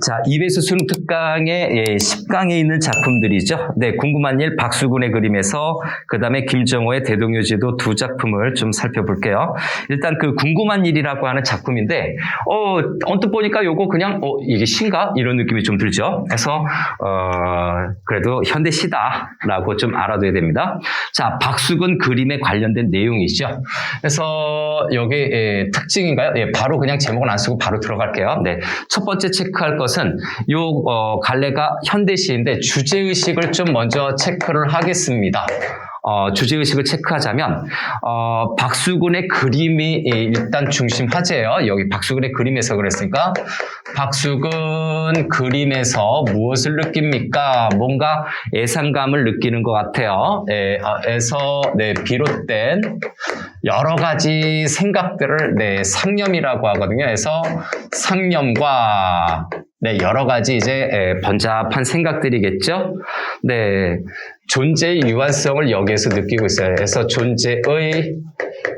자, 이배수 수능 특강의 10강에 있는 작품들이죠. 네, 궁금한 일 박수근의 그림에서 그다음에 김정호의 대동요지도 두 작품을 좀 살펴볼게요. 일단 그 궁금한 일이라고 하는 작품인데 언뜻 보니까 요거 그냥 이게 시인가? 이런 느낌이 좀 들죠. 그래서 그래도 현대 시다라고 좀 알아둬야 됩니다. 자, 박수근 그림에 관련된 내용이죠. 그래서 여기 특징인가요? 예, 바로 그냥 제목은 안 쓰고 바로 들어갈게요. 네. 첫 번째 체크할 것은 요 갈래가 현대시인데 주제의식을 좀 먼저 체크를 하겠습니다. 주제의식을 체크하자면 박수근의 그림이 일단 중심 화제예요. 여기 박수근의 그림에서 그랬으니까 박수근 그림에서 무엇을 느낍니까? 뭔가 애상감을 느끼는 것 같아요. 에서 비롯된 여러 가지 생각들을 상념이라고 하거든요. 그래서 상념과 여러 가지 이제 번잡한 생각들이겠죠. 네, 존재의 유한성을 여기에서 느끼고 있어요. 그래서 존재의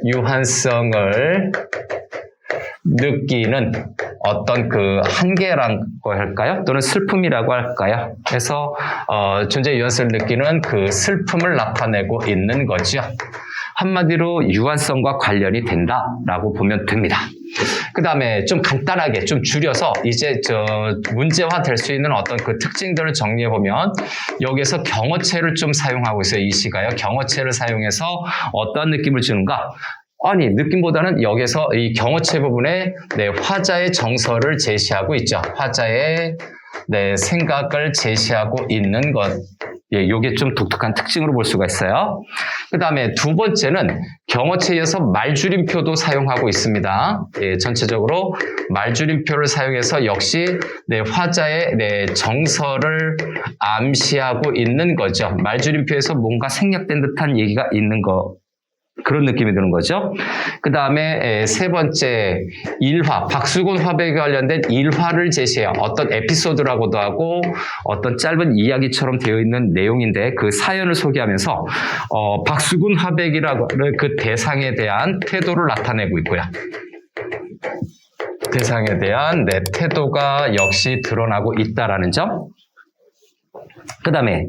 유한성을 느끼는 어떤 그 한계라고 할까요? 또는 슬픔이라고 할까요? 그래서 존재의 유한성을 느끼는 그 슬픔을 나타내고 있는 거죠. 한마디로 유한성과 관련이 된다라고 보면 됩니다. 그 다음에 좀 간단하게 좀 줄여서 이제 문제화 될 수 있는 어떤 그 특징들을 정리해 보면 여기에서 경어체를 좀 사용하고 있어요. 이 시가요. 경어체를 사용해서 어떤 느낌을 주는가? 아니, 느낌보다는 여기서 이 경어체 부분에 화자의 정서를 제시하고 있죠. 화자의 생각을 제시하고 있는 것. 예, 요게 좀 독특한 특징으로 볼 수가 있어요. 그 다음에 두 번째는 경어체에 이어서 말줄임표도 사용하고 있습니다. 예, 전체적으로 말줄임표를 사용해서 역시 화자의 정서를 암시하고 있는 거죠. 말줄임표에서 뭔가 생략된 듯한 얘기가 있는 거. 그런 느낌이 드는 거죠. 그 다음에 세 번째 일화, 박수근 화백에 관련된 일화를 제시해요. 어떤 에피소드라고도 하고 어떤 짧은 이야기처럼 되어 있는 내용인데 그 사연을 소개하면서 박수근 화백이라고 하는 그 대상에 대한 태도를 나타내고 있고요. 대상에 대한 태도가 역시 드러나고 있다라는 점. 그 다음에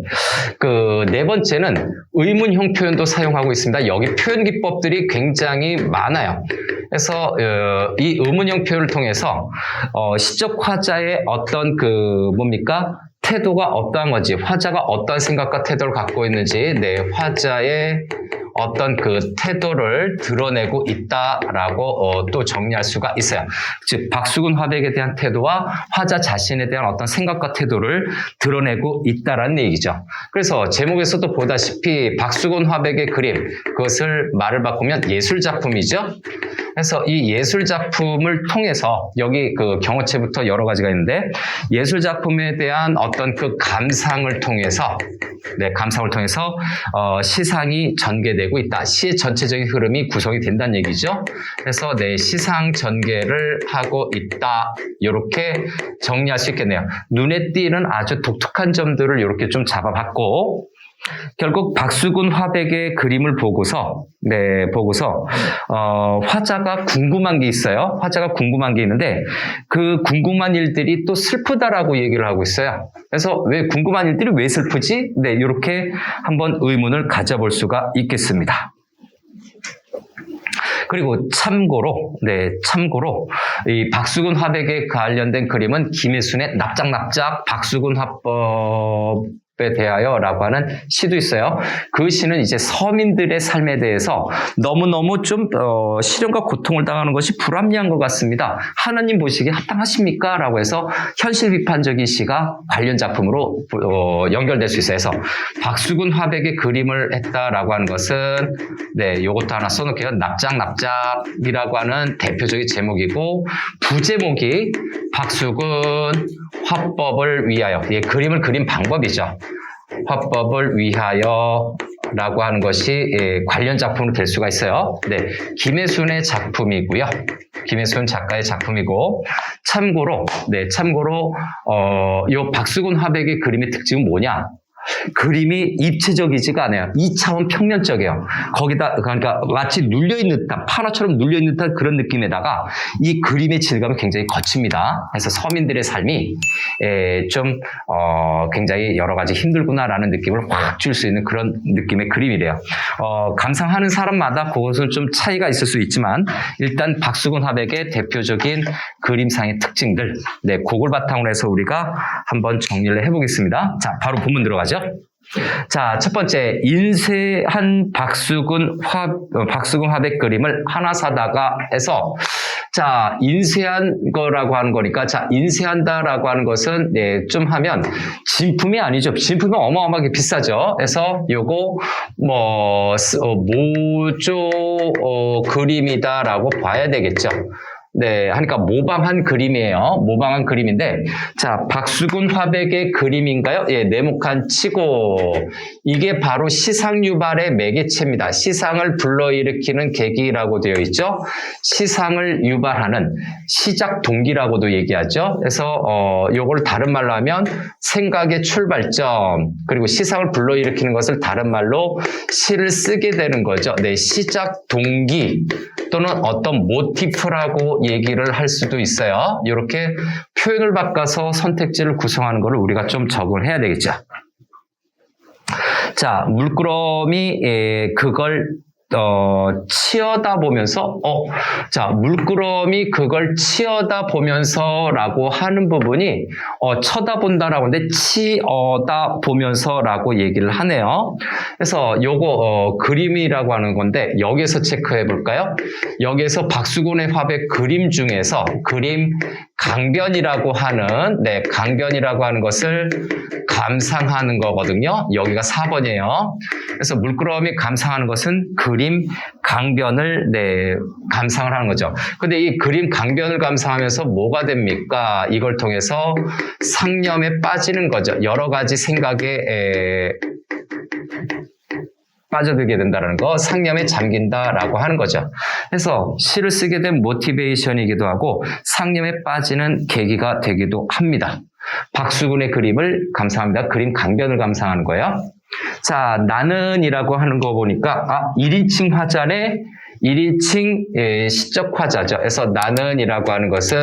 그 네 번째는 의문형 표현도 사용하고 있습니다. 여기 표현 기법들이 굉장히 많아요. 그래서 이 의문형 표현을 통해서 시적 화자의 어떤 태도가 어떠한 건지, 화자가 어떤 생각과 태도를 갖고 있는지, 화자의 어떤 그 태도를 드러내고 있다라고 또 정리할 수가 있어요. 즉, 박수근 화백에 대한 태도와 화자 자신에 대한 어떤 생각과 태도를 드러내고 있다라는 얘기죠. 그래서 제목에서도 보다시피 박수근 화백의 그림, 그것을 말을 바꾸면 예술작품이죠. 그래서 이 예술작품을 통해서 여기 그 경어체부터 여러 가지가 있는데 예술작품에 대한 어떤 그 감상을 통해서 시상이 전개되고 있다. 시의 전체적인 흐름이 구성이 된다는 얘기죠. 그래서 시상 전개를 하고 있다. 이렇게 정리할 수 있겠네요. 눈에 띄는 아주 독특한 점들을 이렇게 좀 잡아봤고 결국 박수근 화백의 그림을 보고서 화자가 궁금한 게 있어요. 화자가 궁금한 게 있는데 그 궁금한 일들이 또 슬프다라고 얘기를 하고 있어요. 그래서 왜 궁금한 일들이 왜 슬프지? 이렇게 한번 의문을 가져볼 수가 있겠습니다. 그리고 참고로 이 박수근 화백에 관련된 그림은 김혜순의 납작납작 박수근 화법에 대하여라고 하는 시도 있어요. 그 시는 이제 서민들의 삶에 대해서 너무너무 좀 시련과 고통을 당하는 것이 불합리한 것 같습니다. 하나님 보시기에 합당하십니까? 라고 해서 현실 비판적인 시가 관련 작품으로 연결될 수 있어요. 그래서 박수근 화백의 그림을 했다라고 하는 것은 요것도 하나 써놓을게요. 납작납작이라고 하는 대표적인 제목이고 부제목이 박수근 화법을 위하여 그림을 그린 방법이죠. 화법을 위하여라고 하는 것이 관련 작품으로 될 수가 있어요. 김혜순의 작품이고요. 김혜순 작가의 작품이고 참고로 요 박수근 화백의 그림의 특징은 뭐냐? 그림이 입체적이지가 않아요. 2차원 평면적이에요. 거기다 그러니까 마치 눌려있는 듯한 판화처럼 눌려있는 듯한 그런 느낌에다가 이 그림의 질감이 굉장히 거칩니다. 그래서 서민들의 삶이 좀 굉장히 여러 가지 힘들구나라는 느낌을 확 줄 수 있는 그런 느낌의 그림이래요. 감상하는 사람마다 그것은 좀 차이가 있을 수 있지만 일단 박수근 화백의 대표적인 그림상의 특징들, 네, 그걸 바탕으로 해서 우리가 한번 정리를 해보겠습니다. 자, 바로 본문 들어가죠. 자, 첫 번째, 인쇄한 박수근 화백 그림을 하나 사다가 해서, 자, 인쇄한 거라고 하는 거니까, 자, 인쇄한다라고 하는 것은, 네, 좀 하면, 진품이 아니죠. 진품은 어마어마하게 비싸죠. 그래서 요거, 모조, 그림이다라고 봐야 되겠죠. 네, 하니까 모방한 그림이에요. 모방한 그림인데, 자, 박수근 화백의 그림인가요? 예, 네모칸 치고, 이게 바로 시상 유발의 매개체입니다. 시상을 불러일으키는 계기라고 되어 있죠. 시상을 유발하는 시작 동기라고도 얘기하죠. 그래서 요걸 다른 말로 하면 생각의 출발점, 그리고 시상을 불러일으키는 것을 다른 말로 시를 쓰게 되는 거죠. 네, 시작 동기 또는 어떤 모티프라고 얘기를 할 수도 있어요. 이렇게 표현을 바꿔서 선택지를 구성하는 것을 우리가 좀 적응을 해야 되겠죠. 자, 물끄러미 그걸 치어다 보면서 자, 물끄러미 그걸 치어다 보면서라고 하는 부분이 쳐다본다라고 하는데 치어다 보면서라고 얘기를 하네요. 그래서 요거 그림이라고 하는 건데 여기에서 체크해 볼까요? 여기에서 박수근의 화백 그림 중에서 그림 강변이라고 하는, 네, 강변이라고 하는 것을 감상하는 거거든요. 여기가 4번이에요. 그래서 물끄러미 감상하는 것은 그림 강변을, 네, 감상을 하는 거죠. 근데 이 그림 강변을 감상하면서 뭐가 됩니까? 이걸 통해서 상념에 빠지는 거죠. 여러 가지 생각에 빠져들게 된다는 거, 상념에 잠긴다라고 하는 거죠. 그래서 시를 쓰게 된 모티베이션이기도 하고 상념에 빠지는 계기가 되기도 합니다. 박수근의 그림을 감상합니다. 그림 강변을 감상하는 거예요. 자, 나는이라고 하는 거 보니까 1인칭 화자네, 1인칭 시적 화자죠. 그래서 나는이라고 하는 것은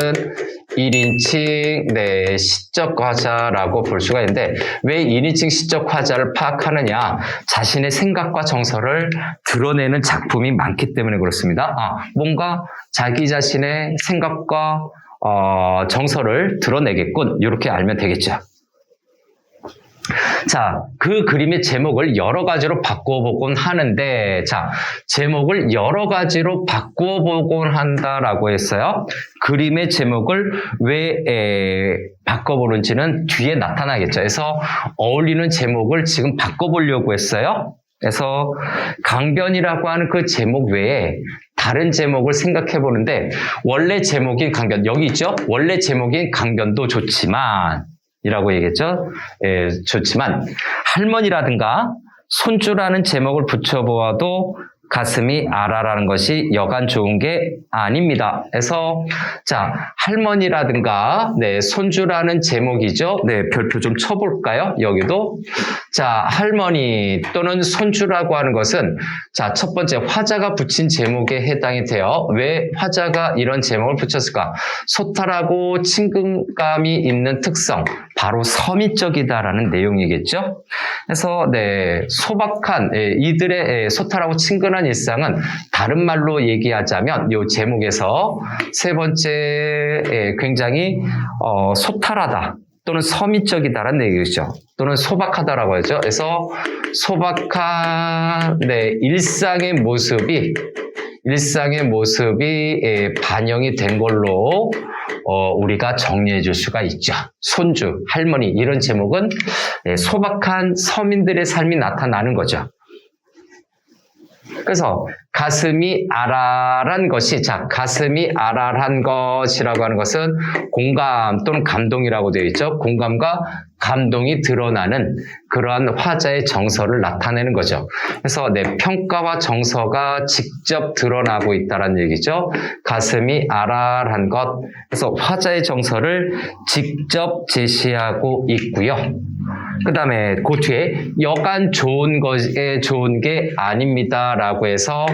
1인칭 네, 시적 화자라고 볼 수가 있는데 왜 1인칭 시적 화자를 파악하느냐? 자신의 생각과 정서를 드러내는 작품이 많기 때문에 그렇습니다. 뭔가 자기 자신의 생각과 정서를 드러내겠군. 이렇게 알면 되겠죠. 자, 그 그림의 제목을 여러 가지로 바꿔보곤 하는데, 자, 제목을 여러 가지로 바꿔보곤 한다라고 했어요. 그림의 제목을 왜 바꿔보는지는 뒤에 나타나겠죠. 그래서 어울리는 제목을 지금 바꿔보려고 했어요. 그래서 강변이라고 하는 그 제목 외에 다른 제목을 생각해 보는데, 원래 제목인 강변, 여기 있죠? 원래 제목인 강변도 좋지만, 이라고 얘기했죠. 좋지만 할머니라든가 손주라는 제목을 붙여보아도 가슴이 아라라는 것이 여간 좋은 게 아닙니다. 그래서 자, 할머니라든가 네, 손주라는 제목이죠. 네, 별표 좀 쳐볼까요? 여기도 자, 할머니 또는 손주라고 하는 것은 자, 첫 번째 화자가 붙인 제목에 해당이 돼요. 왜 화자가 이런 제목을 붙였을까? 소탈하고 친근감이 있는 특성, 바로 서민적이다라는 내용이겠죠. 그래서 네, 소박한 이들의 소탈하고 친근한 일상은 다른 말로 얘기하자면 이 제목에서 세 번째 굉장히 소탈하다 또는 서민적이다라는 얘기죠. 또는 소박하다라고 하죠. 그래서 소박한 네, 일상의 모습이 반영이 된 걸로 우리가 정리해 줄 수가 있죠. 손주, 할머니 이런 제목은 소박한 서민들의 삶이 나타나는 거죠. 그래서 가슴이 아랄한 것이, 자, 가슴이 아랄한 것이라고 하는 것은 공감 또는 감동이라고 되어 있죠. 공감과 감동이 드러나는 그러한 화자의 정서를 나타내는 거죠. 그래서 내 평가와 정서가 직접 드러나고 있다는 얘기죠. 가슴이 아랄한 것. 그래서 화자의 정서를 직접 제시하고 있고요. 그 다음에 그 뒤에 여간 좋은 것에 좋은 게 아닙니다라고 해서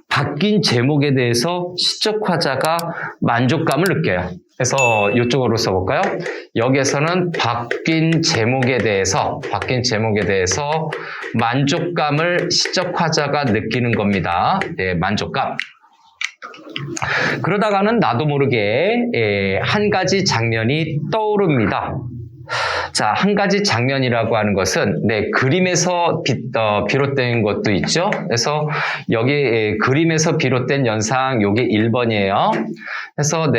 바뀐 제목에 대해서 시적 화자가 만족감을 느껴요. 그래서 이쪽으로 써볼까요? 여기에서는 바뀐 제목에 대해서 만족감을 시적 화자가 느끼는 겁니다. 네, 만족감. 그러다가는 나도 모르게 한 가지 장면이 떠오릅니다. 자, 한 가지 장면이라고 하는 것은 그림에서 비롯된 것도 있죠. 그래서 여기 그림에서 비롯된 연상 요게 1번이에요. 그래서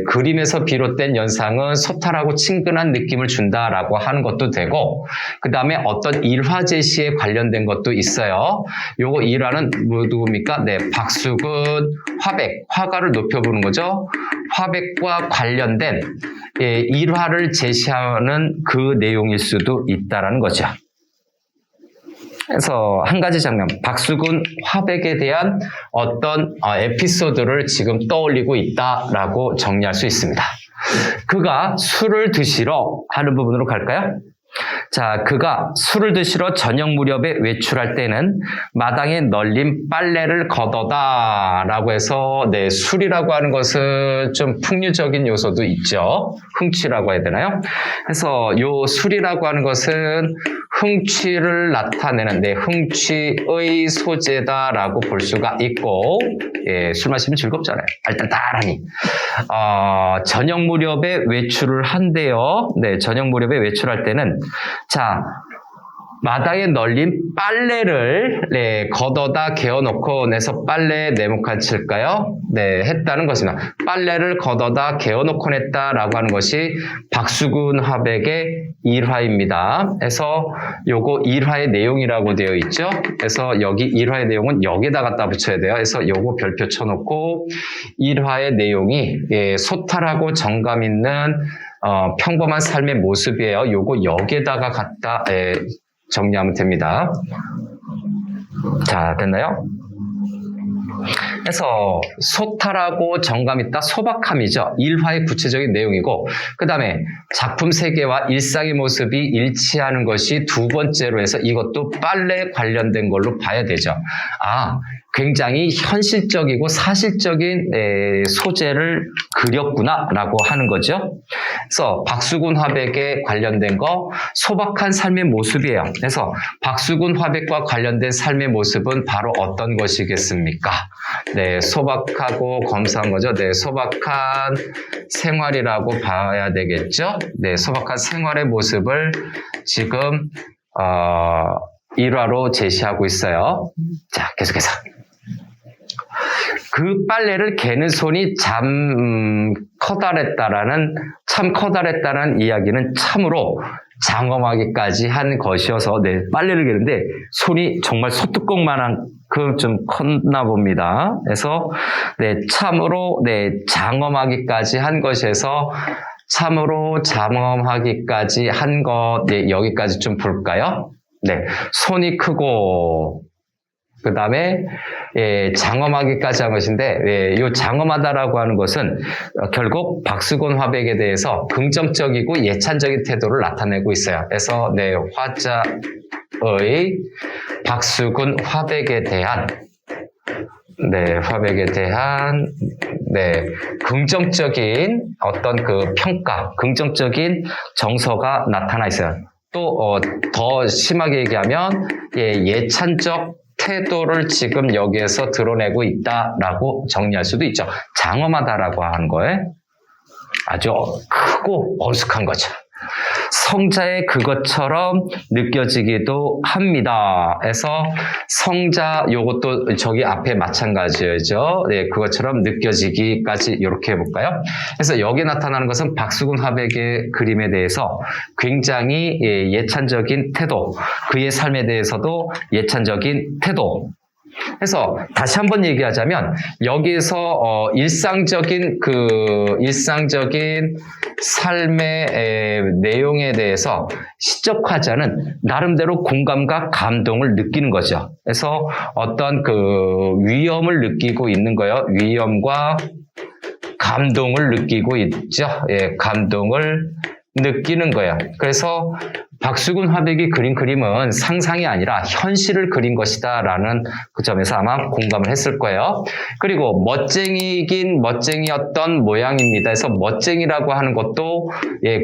그림에서 비롯된 연상은 소탈하고 친근한 느낌을 준다라고 하는 것도 되고, 그 다음에 어떤 일화 제시에 관련된 것도 있어요. 요거 일화는 누굽니까? 박수근 화백, 화가를 높여보는 거죠. 화백과 관련된 일화를 제시하는 그 내용일 수도 있다라는 거죠. 그래서 한 가지 장면, 박수근 화백에 대한 어떤 에피소드를 지금 떠올리고 있다라고 정리할 수 있습니다. 그가 술을 드시러 하는 부분으로 갈까요? 자, 그가 술을 드시러 저녁 무렵에 외출할 때는 마당에 널린 빨래를 걷어다 라고 해서 술이라고 하는 것은 좀 풍류적인 요소도 있죠. 흥취라고 해야 되나요? 그래서 요 술이라고 하는 것은 흥취를 나타내는 흥취의 소재다라고 볼 수가 있고, 술 마시면 즐겁잖아요. 알딸딸하니. 저녁 무렵에 외출을 한대요. 저녁 무렵에 외출할 때는 자, 마당에 널린 빨래를 걷어다 개어놓고 내서 빨래 네모칸 칠까요? 했다는 것입니다. 빨래를 걷어다 개어놓고 냈다라고 하는 것이 박수근 화백의 일화입니다. 그래서 요거 일화의 내용이라고 되어 있죠. 그래서 여기 일화의 내용은 여기다 갖다 붙여야 돼요. 그래서 요거 별표 쳐놓고 일화의 내용이 소탈하고 정감 있는 평범한 삶의 모습이에요. 요거 여기에다가 갖다 정리하면 됩니다. 자, 됐나요? 그래서 소탈하고 정감 있다, 소박함이죠. 일화의 구체적인 내용이고, 그 다음에 작품 세계와 일상의 모습이 일치하는 것이 두 번째로 해서 이것도 빨래에 관련된 걸로 봐야 되죠. 굉장히 현실적이고 사실적인 소재를 그렸구나라고 하는 거죠. 그래서 박수근 화백에 관련된 거 소박한 삶의 모습이에요. 그래서 박수근 화백과 관련된 삶의 모습은 바로 어떤 것이겠습니까? 소박하고 검소한 거죠. 소박한 생활이라고 봐야 되겠죠. 소박한 생활의 모습을 지금 일화로 제시하고 있어요. 자, 계속해서. 그 빨래를 개는 손이 참 커다랬다는 이야기는 참으로 장엄하기까지 한 것이어서 빨래를 개는데 손이 정말 소뚜껑만큼 좀 컸나 봅니다. 그래서 참으로 장엄하기까지 한 것에서 참으로 장엄하기까지 한 것 여기까지 좀 볼까요? 손이 크고 그 다음에 장엄하기까지 한 것인데 이 장엄하다라고 하는 것은 결국 박수근 화백에 대해서 긍정적이고 예찬적인 태도를 나타내고 있어요. 그래서 화자의 박수근 화백에 대한 긍정적인 어떤 그 평가, 긍정적인 정서가 나타나 있어요. 또 더 심하게 얘기하면 예찬적 태도를 지금 여기에서 드러내고 있다라고 정리할 수도 있죠. 장엄하다라고 하는 거에 아주 크고 어숙한 거죠. 성자의 그것처럼 느껴지기도 합니다. 그래서 성자 요것도 저기 앞에 마찬가지죠. 그것처럼 느껴지기까지 이렇게 해볼까요? 그래서 여기에 나타나는 것은 박수근 화백의 그림에 대해서 굉장히 예찬적인 태도, 그의 삶에 대해서도 예찬적인 태도. 그래서 다시 한번 얘기하자면 여기에서 일상적인 삶의 내용에 대해서 시적 화자는 나름대로 공감과 감동을 느끼는 거죠. 그래서 어떤 그 위험을 느끼고 있는 거예요. 위험과 감동을 느끼고 있죠. 감동을 느끼는 거예요. 그래서 박수근 화백이 그린 그림은 상상이 아니라 현실을 그린 것이다 라는 그 점에서 아마 공감을 했을 거예요. 그리고 멋쟁이긴 멋쟁이였던 모양입니다. 그래서 멋쟁이라고 하는 것도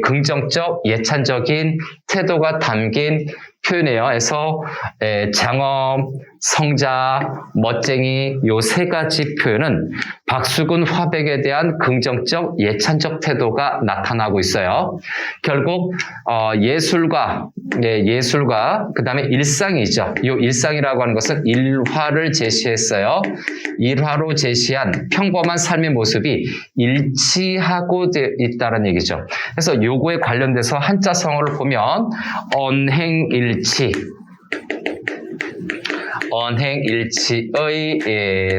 긍정적, 예찬적인 태도가 담긴 표현이에요. 그래서 장엄, 성자, 멋쟁이 요 세 가지 표현은 박수근 화백에 대한 긍정적, 예찬적 태도가 나타나고 있어요. 결국 예술과 그 다음에 일상이죠. 이 일상이라고 하는 것은 일화를 제시했어요. 일화로 제시한 평범한 삶의 모습이 일치하고 있다는 얘기죠. 그래서 요거에 관련돼서 한자성어를 보면 언행일치의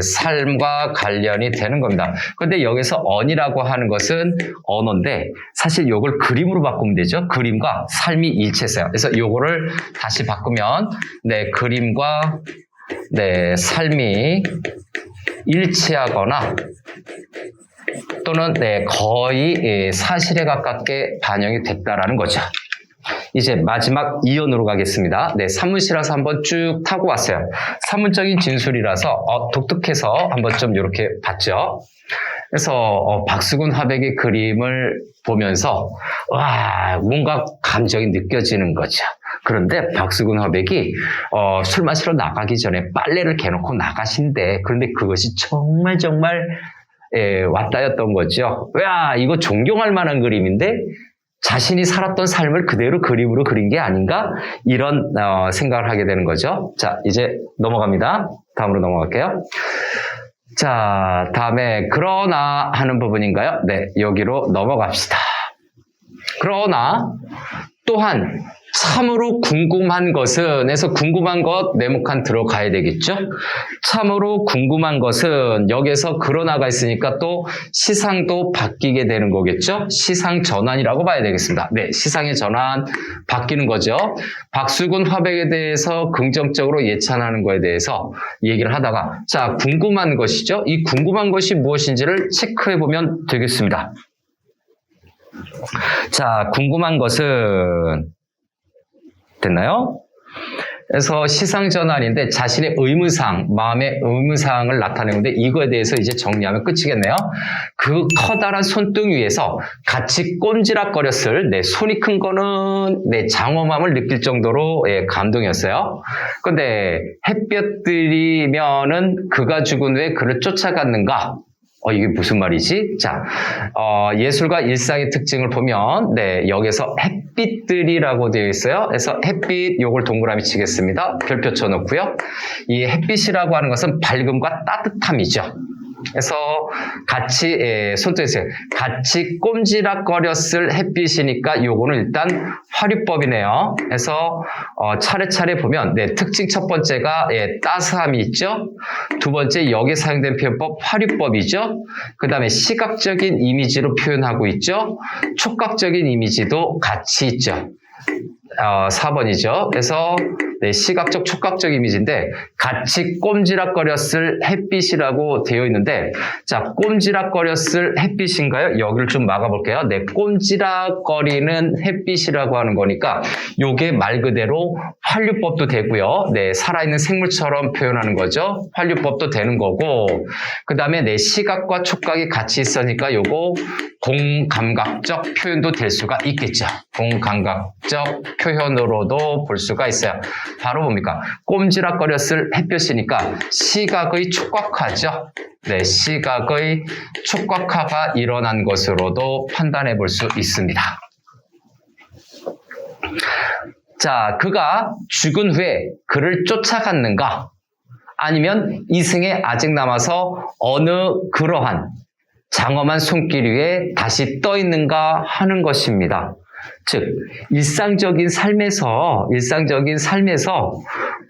삶과 관련이 되는 겁니다. 그런데 여기서 언이라고 하는 것은 언어인데 사실 요걸 그림으로 바꾸면 되죠. 그림과 삶이 일치했어요. 그래서 요거를 다시 바꾸면 그림과 삶이 일치하거나 또는 거의 사실에 가깝게 반영이 됐다라는 거죠. 이제 마지막 이언으로 가겠습니다. 산문시라서 한번 쭉 타고 왔어요. 산문적인 진술이라서 독특해서 한번 좀 이렇게 봤죠. 그래서 박수근 화백의 그림을 보면서 와 뭔가 감정이 느껴지는 거죠. 그런데 박수근 화백이 술 마시러 나가기 전에 빨래를 개놓고 나가신대. 그런데 그것이 정말 왔다였던 거죠. 야 이거 존경할 만한 그림인데 자신이 살았던 삶을 그대로 그림으로 그린 게 아닌가? 이런 생각을 하게 되는 거죠. 자, 이제 넘어갑니다. 다음으로 넘어갈게요. 자, 다음에 그러나 하는 부분인가요? 여기로 넘어갑시다. 그러나 또한 참으로 궁금한 것은 해서 궁금한 것 네모칸 들어가야 되겠죠? 참으로 궁금한 것은 여기서 그러나가 있으니까 또 시상도 바뀌게 되는 거겠죠? 시상 전환이라고 봐야 되겠습니다. 시상의 전환 바뀌는 거죠. 박수근 화백에 대해서 긍정적으로 예찬하는 거에 대해서 얘기를 하다가 자 궁금한 것이죠. 이 궁금한 것이 무엇인지를 체크해 보면 되겠습니다. 자 궁금한 것은 됐나요? 그래서 시상전환인데 자신의 의문사항, 마음의 의문사항을 나타내는데 이거에 대해서 이제 정리하면 끝이겠네요. 그 커다란 손등 위에서 같이 꼼지락거렸을 손이 큰 거는 장엄함을 느낄 정도로 감동이었어요. 근데 햇볕들이면은 그가 죽은 후에 그를 쫓아갔는가? 이게 무슨 말이지? 자, 예술과 일상의 특징을 보면, 여기서 햇빛들이라고 되어 있어요. 그래서 햇빛, 요걸 동그라미 치겠습니다. 별표 쳐놓고요. 이 햇빛이라고 하는 것은 밝음과 따뜻함이죠. 그래서 같이 손등에서 같이 꼼지락거렸을 햇빛이니까 요거는 일단 화류법이네요. 그래서 차례차례 보면 특징 첫 번째가 따스함이 있죠. 두 번째 여기에 사용된 표현법 화류법이죠. 그 다음에 시각적인 이미지로 표현하고 있죠. 촉각적인 이미지도 같이 있죠. 4번이죠. 그래서 시각적, 촉각적 이미지인데 같이 꼼지락거렸을 햇빛이라고 되어 있는데 자, 꼼지락거렸을 햇빛인가요? 여기를 좀 막아볼게요. 꼼지락거리는 햇빛이라고 하는 거니까 요게 말 그대로 환류법도 되고요. 살아있는 생물처럼 표현하는 거죠. 환류법도 되는 거고 그 다음에 시각과 촉각이 같이 있으니까 요거 공감각적 표현도 될 수가 있겠죠. 공감각적 표현으로도 볼 수가 있어요. 바로 뭡니까? 꼼지락거렸을 햇볕이니까 시각의 촉각화죠. 시각의 촉각화가 일어난 것으로도 판단해 볼 수 있습니다. 자, 그가 죽은 후에 그를 쫓아갔는가? 아니면 이승에 아직 남아서 어느 그러한 장엄한 손길 위에 다시 떠 있는가 하는 것입니다. 즉 일상적인 삶에서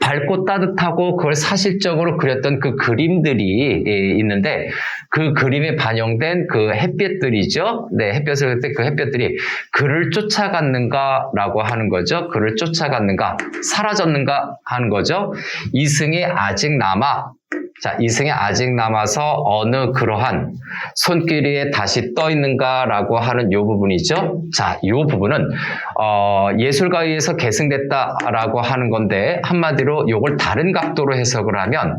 밝고 따뜻하고 그걸 사실적으로 그렸던 그 그림들이 있는데 그 그림에 반영된 그 햇볕들이죠. 햇볕을 그릴 때 그 햇볕들이 그를 쫓아갔는가라고 하는 거죠. 그를 쫓아갔는가, 사라졌는가 하는 거죠. 이승에 아직 남아 자, 이승에 아직 남아서 어느 그러한 손길 위에 다시 떠 있는가라고 하는 이 부분이죠. 자, 이 부분은 예술가에 의해서 계승됐다라고 하는 건데 한마디로 이걸 다른 각도로 해석을 하면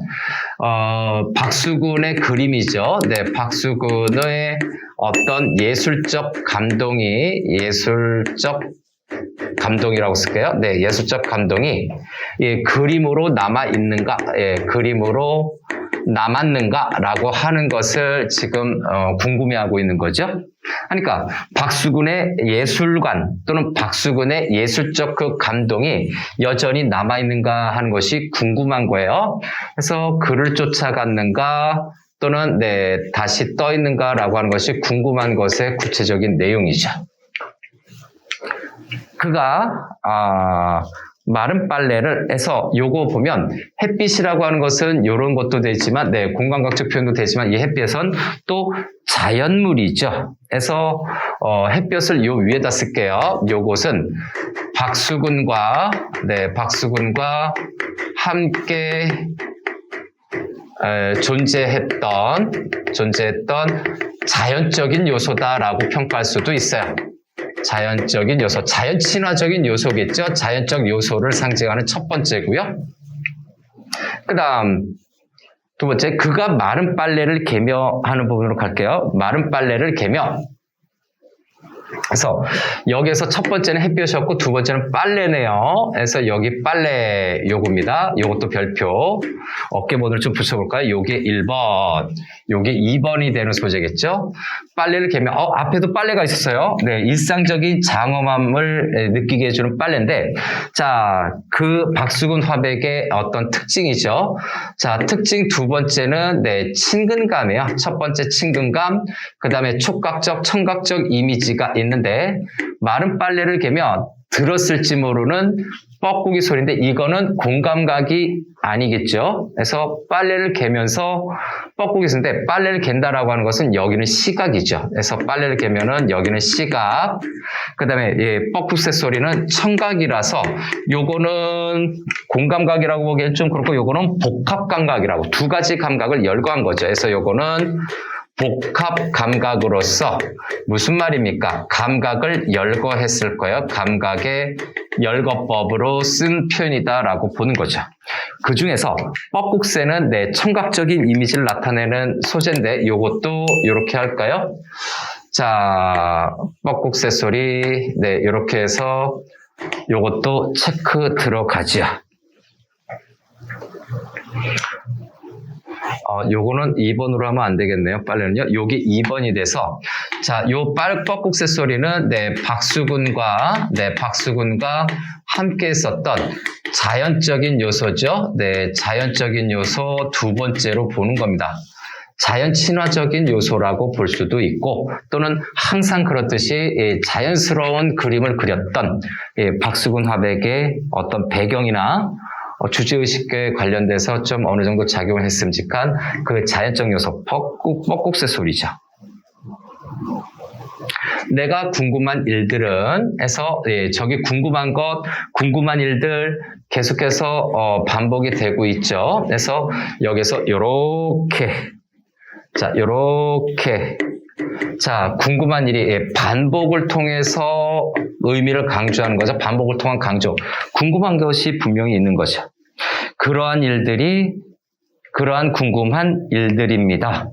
박수근의 그림이죠. 네, 박수근의 어떤 예술적 감동이라고 쓸게요. 네, 예술적 감동이 그림으로 남아 있는가, 그림으로 남았는가라고 하는 것을 지금 궁금해하고 있는 거죠. 그러니까 박수근의 예술관 또는 박수근의 예술적 그 감동이 여전히 남아 있는가 하는 것이 궁금한 거예요. 그래서 그를 쫓아갔는가 또는 다시 떠 있는가라고 하는 것이 궁금한 것의 구체적인 내용이죠. 그가 마른 빨래를 해서 요거 보면 햇빛이라고 하는 것은 이런 것도 되지만 공간각적 표현도 되지만 이 햇빛은 또 자연물이죠. 그래서 햇볕을 요 위에다 쓸게요. 요것은 박수근과 함께 존재했던 자연적인 요소다라고 평가할 수도 있어요. 자연적인 요소, 자연 친화적인 요소겠죠. 자연적 요소를 상징하는 첫 번째고요. 그 다음 두 번째, 그가 마른 빨래를 개며 하는 부분으로 갈게요. 마른 빨래를 개며. 그래서 여기에서 첫 번째는 햇볕이었고 두 번째는 빨래네요. 그래서 여기 빨래 요겁니다. 요것도 별표. 어깨번호를 좀 붙여볼까요? 요게 1번, 요게 2번이 되는 소재겠죠. 빨래를 개면 앞에도 빨래가 있었어요. 네, 일상적인 장엄함을 느끼게 해주는 빨래인데, 자, 그 박수근 화백의 어떤 특징이죠. 자, 특징 두 번째는 친근감이에요. 첫 번째 친근감, 그 다음에 촉각적, 청각적 이미지가 있는데, 마른 빨래를 개면 들었을지 모르는 뻐꾸기 소리인데 이거는 공감각이 아니겠죠. 그래서 빨래를 개면서 뻐꾸기 소리인데 빨래를 갠다라고 하는 것은 여기는 시각이죠. 그래서 빨래를 개면은 여기는 시각, 그 다음에 뻐꾸새 소리는 청각이라서 요거는 공감각이라고 보기엔 좀 그렇고 요거는 복합감각이라고 두 가지 감각을 열거한 거죠. 그래서 요거는 복합 감각으로서 무슨 말입니까? 감각을 열거했을 거예요. 감각의 열거법으로 쓴 표현이다라고 보는 거죠. 그 중에서 뻐꾹새는 청각적인 이미지를 나타내는 소재인데 이것도 이렇게 할까요? 자, 뻐꾹새 소리 이렇게 해서 이것도 체크 들어가지요. 요거는 2번으로 하면 안 되겠네요. 빨래는요. 요게 2번이 돼서, 자, 요 뻐꾹새 소리는 박수근과 함께 했었던 자연적인 요소죠. 자연적인 요소 두 번째로 보는 겁니다. 자연 친화적인 요소라고 볼 수도 있고, 또는 항상 그렇듯이 자연스러운 그림을 그렸던 박수근 화백의 어떤 배경이나 주제의식에 관련돼서 좀 어느 정도 작용을 했음직한 그 자연적 요소, 뻐꾹새 소리죠. 내가 궁금한 일들은 해서 저기 궁금한 일들 계속해서 반복이 되고 있죠. 그래서 여기서 요렇게 자, 궁금한 일이 반복을 통해서 의미를 강조하는 거죠. 반복을 통한 강조. 궁금한 것이 분명히 있는 거죠. 그러한 궁금한 일들입니다.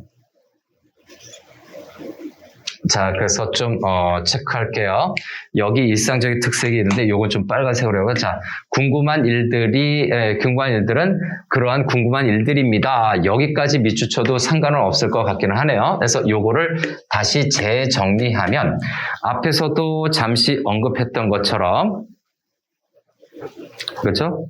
자, 그래서 좀 체크할게요. 여기 일상적인 특색이 있는데 요건 좀 빨간색으로 해요. 자, 궁금한 일들은 그러한 궁금한 일들입니다. 여기까지 밑줄쳐도 상관은 없을 것 같기는 하네요. 그래서 요거를 다시 재정리하면 앞에서도 잠시 언급했던 것처럼, 그렇죠?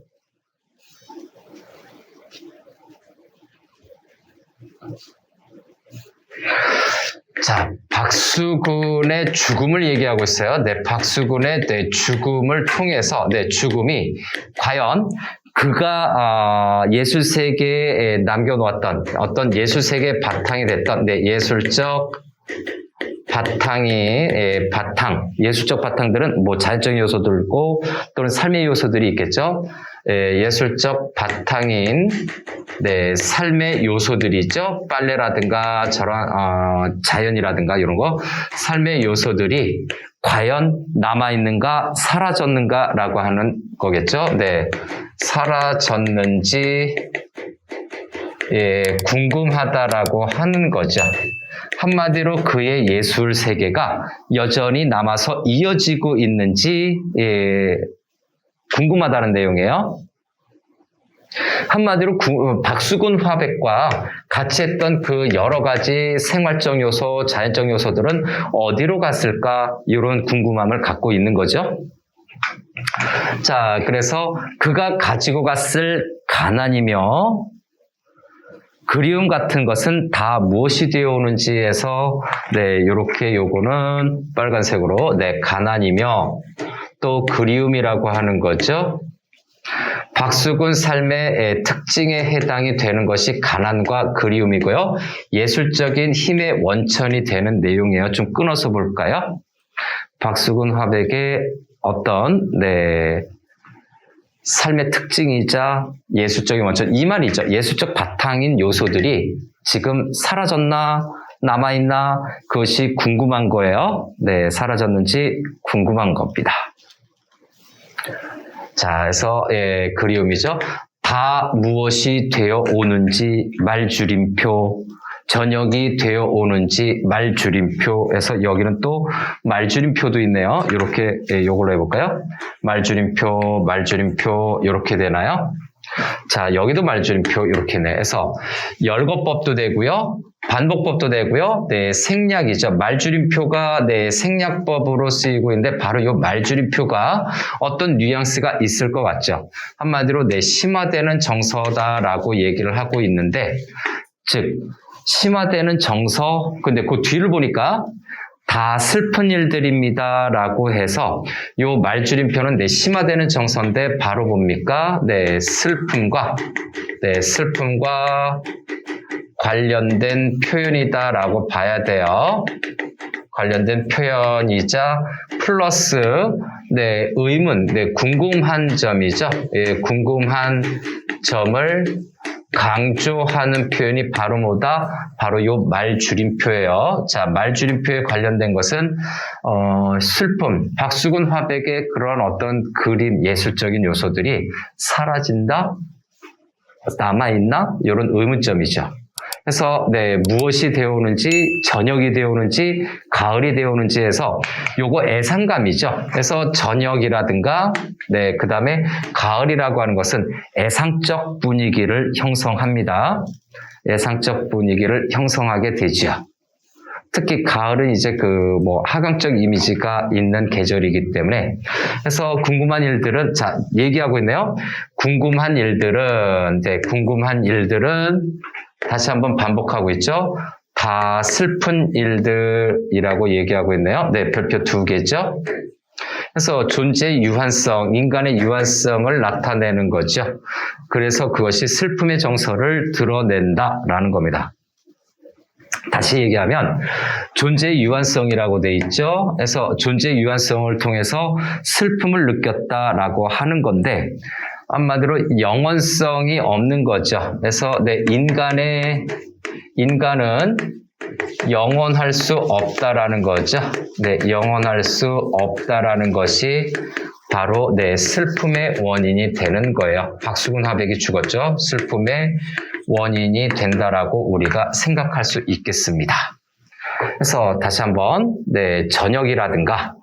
자, 박수근의 죽음을 얘기하고 있어요. 박수근의 죽음을 통해서 죽음이 과연 그가 예술 세계에 남겨놓았던 어떤 예술 세계의 바탕이 됐던 예술적 바탕이 예술적 바탕들은 뭐 자연적인 요소도 있고 또는 삶의 요소들이 있겠죠. 예술적 바탕인 삶의 요소들이 있죠. 빨래라든가 저런 자연이라든가 이런 거 삶의 요소들이 과연 남아있는가 사라졌는가라고 하는 거겠죠. 사라졌는지 궁금하다라고 하는 거죠. 한마디로 그의 예술 세계가 여전히 남아서 이어지고 있는지 궁금하다는 내용이에요. 한마디로 박수근 화백과 같이 했던 그 여러 가지 생활적 요소, 자연적 요소들은 어디로 갔을까? 이런 궁금함을 갖고 있는 거죠. 자, 그래서 그가 가지고 갔을 가난이며 그리움 같은 것은 다 무엇이 되어 오는지에서 요렇게 요거는 빨간색으로 가난이며 또 그리움이라고 하는 거죠. 박수근 삶의 특징에 해당이 되는 것이 가난과 그리움이고요. 예술적인 힘의 원천이 되는 내용이에요. 좀 끊어서 볼까요? 박수근 화백의 어떤 삶의 특징이자 예술적인 원천, 이 말이죠. 예술적 바탕인 요소들이 지금 사라졌나 남아있나 그것이 궁금한 거예요. 사라졌는지 궁금한 겁니다. 자, 그래서 그리움이죠. 다 무엇이 되어 오는지 말줄임표, 저녁이 되어 오는지 말줄임표에서 여기는 또 말줄임표도 있네요. 이렇게 요걸로 해볼까요? 말줄임표 이렇게 되나요? 자, 여기도 말줄임표 이렇게네. 그래서 열거법도 되고요. 반복법도 되고요. 생략이죠. 말줄임표가 생략법으로 쓰이고 있는데 바로 이 말줄임표가 어떤 뉘앙스가 있을 것 같죠. 한마디로 심화되는 정서다라고 얘기를 하고 있는데, 즉 심화되는 정서, 근데 그 뒤를 보니까 다 슬픈 일들입니다라고 해서 요 말줄임표는 심화되는 정서인데 바로 뭡니까? 슬픔과 관련된 표현이다라고 봐야 돼요. 관련된 표현이자 플러스 의문, 궁금한 점이죠. 궁금한 점을 강조하는 표현이 바로 뭐다? 바로 요 말줄임표예요. 자, 말줄임표에 관련된 것은 슬픔, 박수근 화백의 그런 어떤 그림, 예술적인 요소들이 사라진다? 남아있나? 이런 의문점이죠. 그래서 무엇이 되어 오는지, 저녁이 되어 오는지, 가을이 되어 오는지 해서 요거 애상감이죠. 그래서 저녁이라든가 그 다음에 가을이라고 하는 것은 애상적 분위기를 형성합니다. 애상적 분위기를 형성하게 되죠. 특히 가을은 이제 하강적 이미지가 있는 계절이기 때문에 그래서 궁금한 일들은 자 얘기하고 있네요. 궁금한 일들은 다시 한번 반복하고 있죠. 다 슬픈 일들이라고 얘기하고 있네요. 별표 2개죠. 그래서 존재의 유한성, 인간의 유한성을 나타내는 거죠. 그래서 그것이 슬픔의 정서를 드러낸다라는 겁니다. 다시 얘기하면 존재의 유한성이라고 돼 있죠. 그래서 존재의 유한성을 통해서 슬픔을 느꼈다라고 하는 건데 한마디로 영원성이 없는 거죠. 그래서 인간은 영원할 수 없다라는 거죠. 영원할 수 없다라는 것이 바로 슬픔의 원인이 되는 거예요. 박수근 화백이 죽었죠. 슬픔의 원인이 된다라고 우리가 생각할 수 있겠습니다. 그래서 다시 한번 저녁이라든가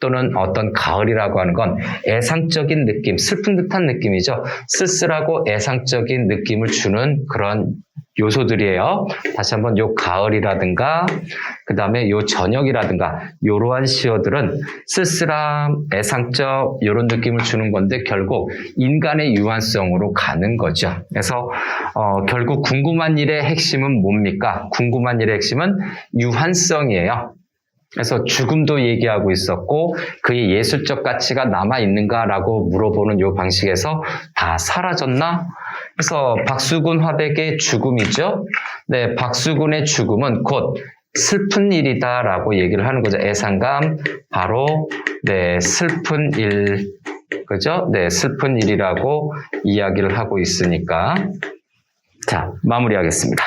또는 어떤 가을이라고 하는 건 애상적인 느낌, 슬픈 듯한 느낌이죠. 쓸쓸하고 애상적인 느낌을 주는 그런 요소들이에요. 다시 한번 요 가을이라든가 그 다음에 요 저녁이라든가 요러한 시어들은 쓸쓸함, 애상적 이런 느낌을 주는 건데 결국 인간의 유한성으로 가는 거죠. 그래서 결국 궁금한 일의 핵심은 뭡니까? 궁금한 일의 핵심은 유한성이에요. 그래서 죽음도 얘기하고 있었고 그의 예술적 가치가 남아있는가라고 물어보는 이 방식에서 다 사라졌나? 그래서 박수근 화백의 죽음이죠. 박수근의 죽음은 곧 슬픈 일이다라고 얘기를 하는 거죠. 애상감 바로 네, 슬픈 일. 그죠? 네, 슬픈 일이라고 이야기를 하고 있으니까. 자, 마무리하겠습니다.